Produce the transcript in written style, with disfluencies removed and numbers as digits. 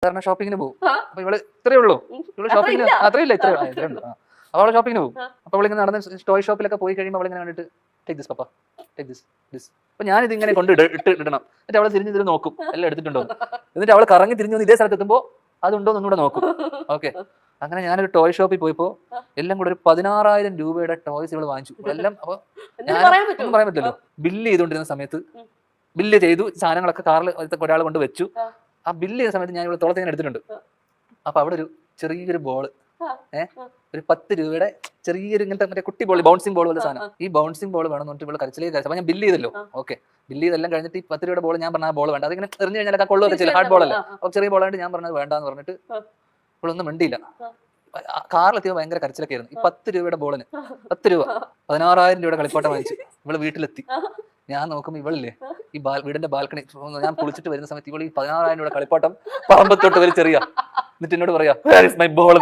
കാരണം ഷോപ്പിങ്ങിന് പോകും. അപ്പൊ ഇവള് ഇത്രയേ ഉള്ളൂ, ഇവള് ഷോപ്പിങ്ങിന് അത്രയില്ല, ഇത്രയേ ഉള്ളൂ. അപ്പൊ അവള് ഷോപ്പിങ്ങിന് പോകും. അപ്പൊ അവളിങ്ങനെ നടന്ന് ടോയ് ഷോപ്പിലൊക്കെ പോയി കഴിയുമ്പോൾ അവളിങ്ങനെ കണ്ടിട്ട് take this papa, take this. അപ്പൊ ഞാനിത് ഇങ്ങനെ കൊണ്ട് ഇടണം. എന്നിട്ട് അവളെ തിരിഞ്ഞ് നോക്കും എല്ലാം എടുത്തിട്ടുണ്ടോ. എന്നിട്ട് അവൾ കറങ്ങി തിരിഞ്ഞു വന്ന് ഇതേ സ്ഥലത്ത് എത്തുമ്പോൾ അതുണ്ടോ എന്നൂടെ നോക്കും. ഓക്കെ, അങ്ങനെ ഞാനൊരു ടോയ് ഷോപ്പിൽ പോയപ്പോ എല്ലാം കൂടെ ഒരു 16,000 രൂപയുടെ ടോയ്സ് ഇവള് വാങ്ങിച്ചു. എല്ലാം അപ്പൊ ഞാൻ ഒന്നും പറയാൻ പറ്റില്ലല്ലോ. ബില്ല് ചെയ്തുകൊണ്ടിരുന്ന സമയത്ത് ബില്ല് ചെയ്തു, സാധനങ്ങളൊക്കെ കാറിൽ ഒരാൾ കൊണ്ട് വെച്ചു. ആ ബില്ല് ചെയ്ത സമയത്ത് ഞാൻ ഇവിടെ തോളത്തിങ്ങനെ എടുത്തിട്ടുണ്ട്. അപ്പൊ അവിടെ ഒരു ചെറിയൊരു ബോള്, ഒരു 10 രൂപയുടെ ചെറിയൊരു ഇങ്ങനത്തെ മറ്റേ കുട്ടി ബോൾ, ബൗൺസിംഗ് ബോൾ പോലെ സാധനം. ഈ ബൗൺസിംഗ് ബോൾ വേണം എന്നിട്ട് ഇവിടെ കരച്ചിലേക്ക് കഴിച്ചു. അപ്പൊ ഞാൻ ബില്ല് ചെയ്തല്ലോ. ഓക്കെ, ബില്ല് ചെയ്തെല്ലാം കഴിഞ്ഞിട്ട് ഈ 10 രൂപയുടെ ബോൾ ഞാൻ പറഞ്ഞ ആ ബോൾ വേണ്ട, അതിങ്ങനെ എറിഞ്ഞു കഴിഞ്ഞാൽ കൊള്ളുമൊക്കെ ചെയ്യില്ല, ഹാർഡ് ബോൾ അല്ലേ. അപ്പൊ ചെറിയ ബോളായിട്ട് ഞാൻ പറഞ്ഞത് വേണ്ടാന്ന് പറഞ്ഞിട്ട് ഇവളൊന്നും മിണ്ടിയില്ല. കാറിലെത്തിയോ ഭയങ്കര കരച്ചിലൊക്കെ ആയിരുന്നു. ഈ 10 രൂപയുടെ ബോളിന് 10 രൂപ, 16,000 രൂപയുടെ കളിപ്പാട്ടം വാങ്ങിച്ചു. ഇവള് വീട്ടിലെത്തി. ഞാൻ നോക്കുമ്പോൾ ഇവളില്ലേ ഈ വീടിന്റെ ബാൽക്കണി, ഞാൻ കുളിച്ചിട്ട് വരുന്ന സമയത്ത് ഇവള് ഈ 16,000 രൂപയുടെ കളിപ്പാട്ടം പറമ്പത്തോട്ട് വലിച്ചെറിയാ. എന്നിട്ട് എന്നോട് പറയാ, വേർ ഈസ് മൈ ബോൾ.